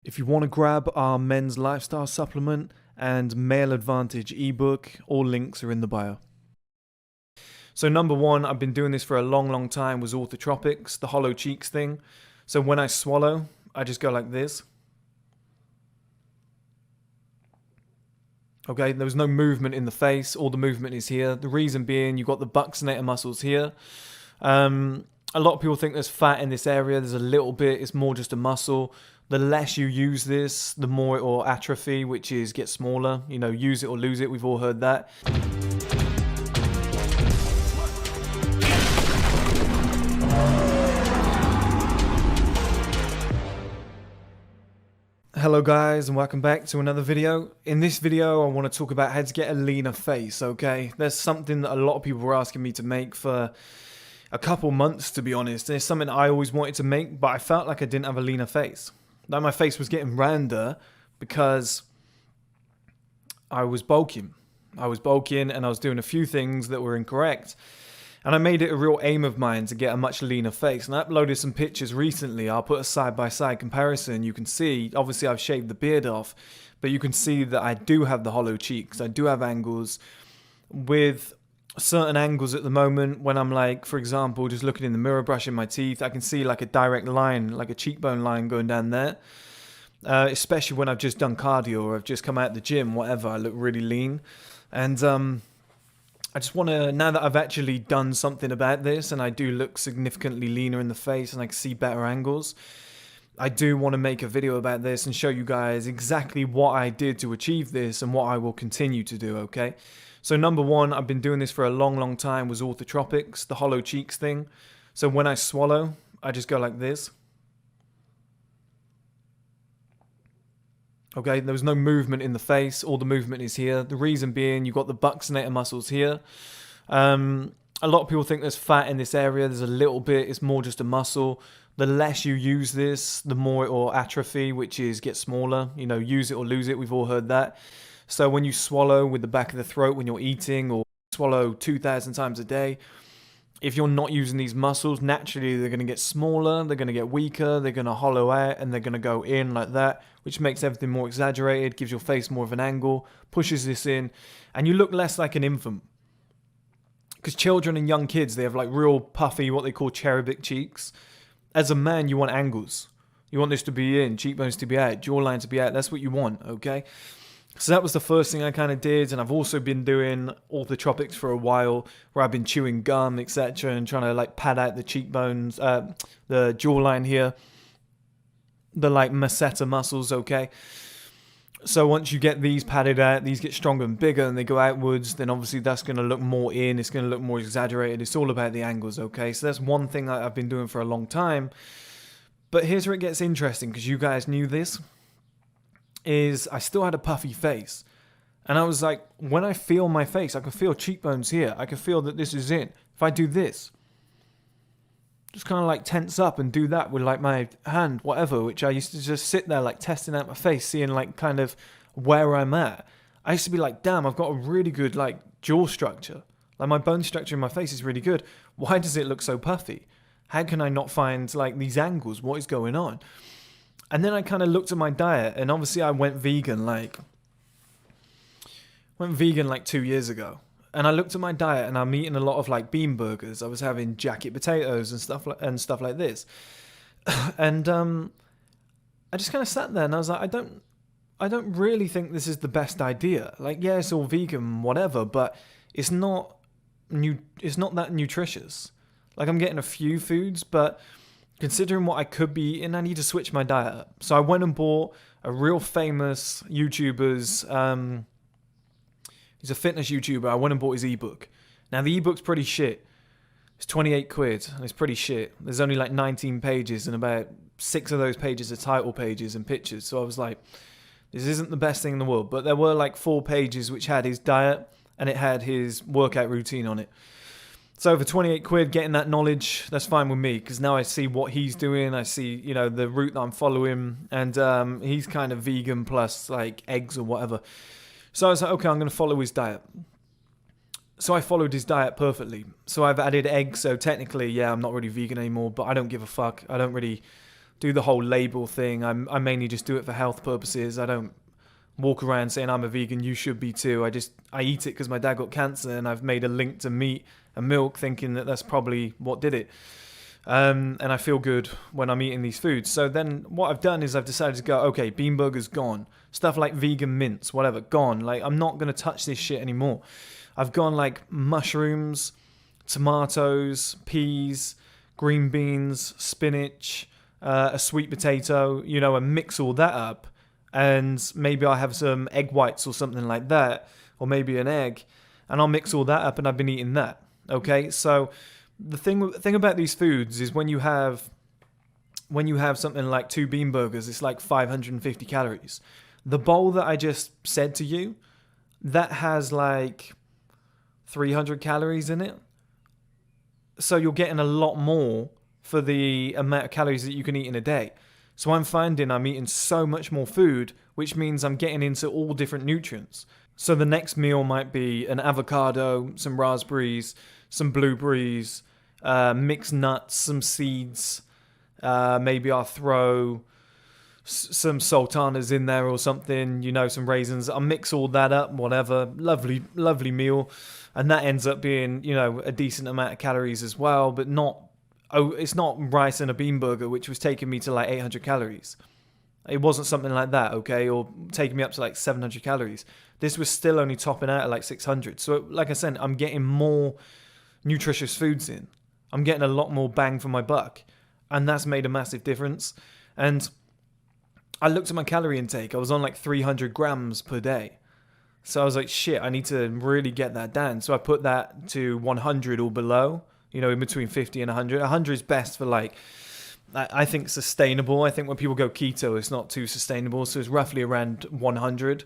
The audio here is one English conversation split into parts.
If you want to grab our men's lifestyle supplement and male advantage ebook, all links are in the bio. So number one, I've been doing this for a long time, was orthotropics, the hollow cheeks thing. So when I swallow, I just go like this. Okay, there was no movement in the face, all the movement is here. The reason being, you've got the buccinator muscles here. A lot of people think there's fat in this area, there's a little bit, it's more just a muscle. The less you use this, the more it will atrophy, which is get smaller. You know, use it or lose it, we've all heard that. Hello guys and welcome back to another video. In this video I want to talk about how to get a leaner face, okay? There's something that a lot of people were asking me to make for a couple months, to be honest. And it's something I always wanted to make, but I felt like I didn't have a leaner face. Like my face was getting rounder because I was bulking. I was bulking and I was doing a few things that were incorrect. And I made it a real aim of mine to get a much leaner face. And I uploaded some pictures recently. I'll put a side-by-side comparison. You can see, obviously I've shaved the beard off, but you can see that I do have the hollow cheeks. I do have angles. With certain angles at the moment, when I'm like, for example, just looking in the mirror, brushing my teeth, I can see like a direct line, like a cheekbone line going down there. Especially when I've just done cardio or I've just come out the gym, whatever, I look really lean. And I just want to, now that I've actually done something about this and I do look significantly leaner in the face and I can see better angles, I do want to make a video about this and show you guys exactly what I did to achieve this and what I will continue to do, okay? So number one, I've been doing this for a long time, was orthotropics, the hollow cheeks thing. So when I swallow, I just go like this. Okay, there was no movement in the face, all the movement is here. The reason being, you've got the buccinator muscles here. A lot of people think there's fat in this area, there's a little bit, it's more just a muscle. The less you use this, the more it will atrophy, which is get smaller. You know, use it or lose it, we've all heard that. So when you swallow with the back of the throat when you're eating, or swallow 2,000 times a day, if you're not using these muscles, naturally they're going to get smaller, they're going to get weaker, they're going to hollow out, and they're going to go in like that, which makes everything more exaggerated, gives your face more of an angle, pushes this in, and you look less like an infant. Because children and young kids, they have like real puffy, what they call cherubic cheeks. As a man, you want angles. You want this to be in, cheekbones to be out, jawline to be out. That's what you want, okay? So that was the first thing I kind of did, and I've also been doing orthotropics for a while, where I've been chewing gum, etc., and trying to like pad out the cheekbones, the jawline here, the like masseter muscles, okay? So once you get these padded out, these get stronger and bigger, and they go outwards, then obviously that's going to look more in, it's going to look more exaggerated, it's all about the angles, okay? So that's one thing that I've been doing for a long time, but here's where it gets interesting, because you guys knew this. Is I still had a puffy face, and I was like, when I feel my face, I can feel cheekbones here, I can feel that this is in. If I do this, just kind of like tense up and do that with like my hand, whatever, which I used to just sit there like testing out my face, seeing like kind of where I'm at. I used to be like, damn, I've got a really good like jaw structure, like my bone structure in my face is really good. Why does it look so puffy? How can I not find like these angles? What is going on? And then I kind of looked at my diet, and obviously I went vegan like 2 years ago. And I looked at my diet, and I'm eating a lot of like bean burgers. I was having jacket potatoes and stuff like this. And I just kind of sat there, and I was like, I don't really think this is the best idea. Like, yeah, it's all vegan, whatever, but it's not that nutritious. Like, I'm getting a few foods, but considering what I could be eating, I need to switch my diet up. So I went and bought a real famous YouTuber's, he's a fitness YouTuber, I went and bought his ebook. Now the ebook's pretty shit. It's 28 quid, and it's pretty shit. There's only like 19 pages, and about 6 of those pages are title pages and pictures. So I was like, this isn't the best thing in the world. But there were like 4 pages which had his diet, and it had his workout routine on it. So for 28 quid, getting that knowledge, that's fine with me, because now I see what he's doing. I see, you know, the route that I'm following, and he's kind of vegan plus like eggs or whatever. So I was like, okay, I'm going to follow his diet. So I followed his diet perfectly. So I've added eggs, so technically, yeah, I'm not really vegan anymore, but I don't give a fuck. I don't really do the whole label thing. I mainly just do it for health purposes. I don't walk around saying I'm a vegan, you should be too. I eat it because my dad got cancer, and I've made a link to meat and milk, thinking that that's probably what did it. And I feel good when I'm eating these foods. So then what I've done is I've decided to go, okay, bean burgers gone. Stuff like vegan mince, whatever, gone. Like, I'm not going to touch this shit anymore. I've gone like mushrooms, tomatoes, peas, green beans, spinach, a sweet potato, and mix all that up. And maybe I'll have some egg whites or something like that, or maybe an egg, and I'll mix all that up, and I've been eating that. Okay, so the thing about these foods is when you have something like 2 bean burgers, it's like 550 calories. The bowl that I just said to you, that has like 300 calories in it. So you're getting a lot more for the amount of calories that you can eat in a day. So I'm finding I'm eating so much more food, which means I'm getting into all different nutrients. So the next meal might be an avocado, some raspberries, some blueberries, mixed nuts, some seeds. Maybe I'll throw some sultanas in there or something, some raisins. I'll mix all that up, whatever. Lovely, lovely meal. And that ends up being, a decent amount of calories as well, but it's not rice and a bean burger, which was taking me to like 800 calories. It wasn't something like that, okay, or taking me up to like 700 calories. This was still only topping out at like 600. So like I said, I'm getting more nutritious foods in. I'm getting a lot more bang for my buck. And that's made a massive difference. And I looked at my calorie intake. I was on like 300 grams per day. So I was like, shit, I need to really get that down. So I put that to 100 or below, in between 50 and 100. 100 is best for like, I think sustainable. I think when people go keto, it's not too sustainable. So it's roughly around 100.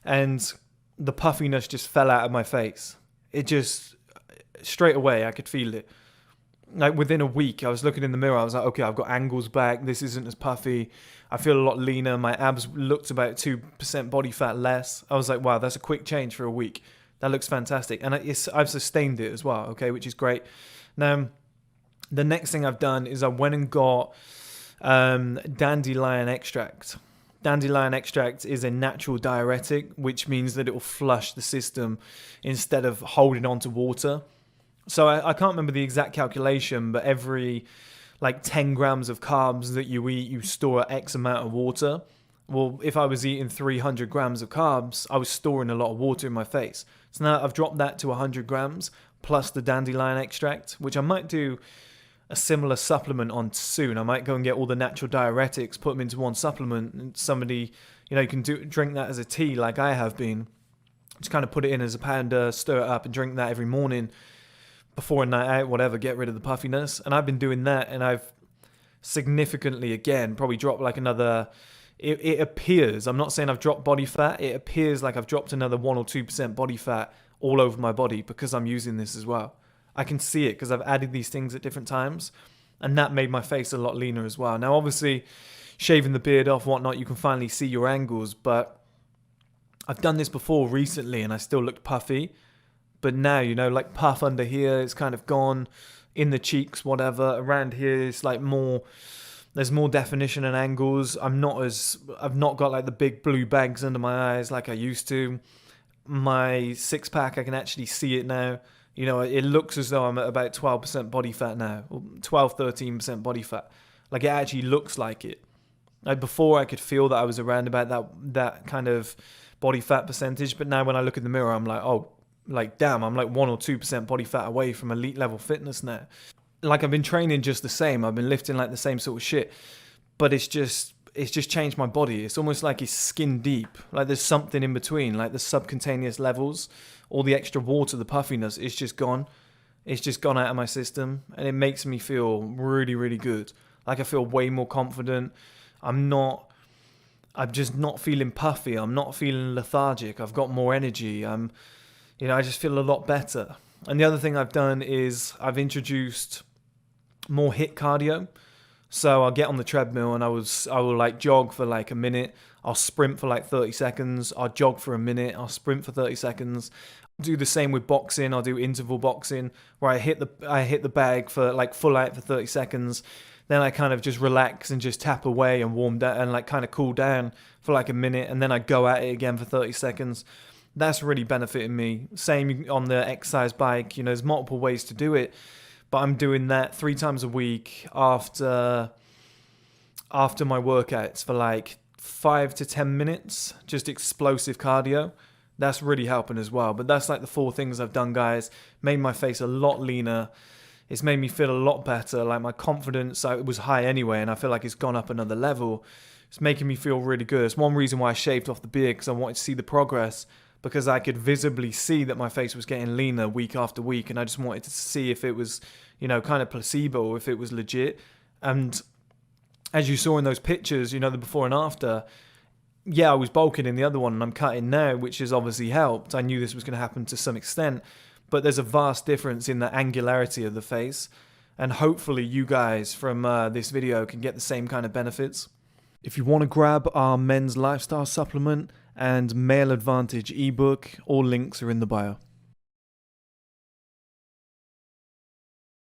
And the puffiness just fell out of my face. It just, straight away, I could feel it. Like within a week, I was looking in the mirror. I was like, okay, I've got angles back. This isn't as puffy. I feel a lot leaner. My abs looked about 2% body fat less. I was like, wow, that's a quick change for a week. That looks fantastic. And I've sustained it as well, okay, which is great. Now, the next thing I've done is I went and got dandelion extract. Dandelion extract is a natural diuretic, which means that it will flush the system instead of holding on to water. So I can't remember the exact calculation, but every like 10 grams of carbs that you eat, you store X amount of water. Well, if I was eating 300 grams of carbs, I was storing a lot of water in my face. So now I've dropped that to 100 grams plus the dandelion extract, which I might do a similar supplement on soon. I might go and get all the natural diuretics, put them into one supplement, and somebody, you can drink that as a tea like I have been. Just kind of put it in as a pounder, stir it up and drink that every morning before a night out, whatever, get rid of the puffiness. And I've been doing that, and I've significantly, again, probably dropped like another, it appears, I'm not saying I've dropped body fat, it appears like I've dropped another 1 or 2% body fat all over my body because I'm using this as well. I can see it because I've added these things at different times, and that made my face a lot leaner as well. Now, obviously, shaving the beard off, whatnot, you can finally see your angles, but I've done this before recently, and I still looked puffy. But now, like puff under here, it's kind of gone. In the cheeks, whatever. Around here, it's like there's more definition and angles. I've not got like the big blue bags under my eyes like I used to. My six pack, I can actually see it now. It looks as though I'm at about 12% body fat now. 12, 13% body fat. Like it actually looks like it. Like before, I could feel that I was around about that kind of body fat percentage. But now when I look in the mirror, I'm like, oh, like, damn, I'm like 1 or 2% body fat away from elite level fitness now. Like, I've been training just the same. I've been lifting like the same sort of shit. But it's just changed my body. It's almost like it's skin deep. Like there's something in between, like the subcutaneous levels, all the extra water, the puffiness, it's just gone. It's just gone out of my system. And it makes me feel really, really good. Like I feel way more confident. I'm just not feeling puffy. I'm not feeling lethargic. I've got more energy. I just feel a lot better. And the other thing I've done is I've introduced more HIIT cardio. So I'll get on the treadmill and I will like jog for like a minute. I'll sprint for like 30 seconds. I'll jog for a minute. I'll sprint for 30 seconds. Do the same with boxing. I'll do interval boxing where I hit the bag for like full out for 30 seconds. Then I kind of just relax and just tap away and warm down and like kind of cool down for like a minute, and then I go at it again for 30 seconds. That's really benefiting me. Same on the exercise bike, you know, there's multiple ways to do it, but I'm doing that 3 times a week after my workouts for like 5 to 10 minutes, just explosive cardio. That's really helping as well. But that's like the 4 things I've done, guys. Made my face a lot leaner. It's made me feel a lot better. Like my confidence, it was high anyway, and I feel like it's gone up another level. It's making me feel really good. It's one reason why I shaved off the beard, because I wanted to see the progress, because I could visibly see that my face was getting leaner week after week, and I just wanted to see if it was, you know, kind of placebo or if it was legit. And as you saw in those pictures, you know, the before and after, yeah, I was bulking in the other one and I'm cutting now, which has obviously helped. I knew this was going to happen to some extent, but there's a vast difference in the angularity of the face, and hopefully you guys from this video can get the same kind of benefits. If you want to grab our men's lifestyle supplement and Male Advantage ebook, all links are in the bio.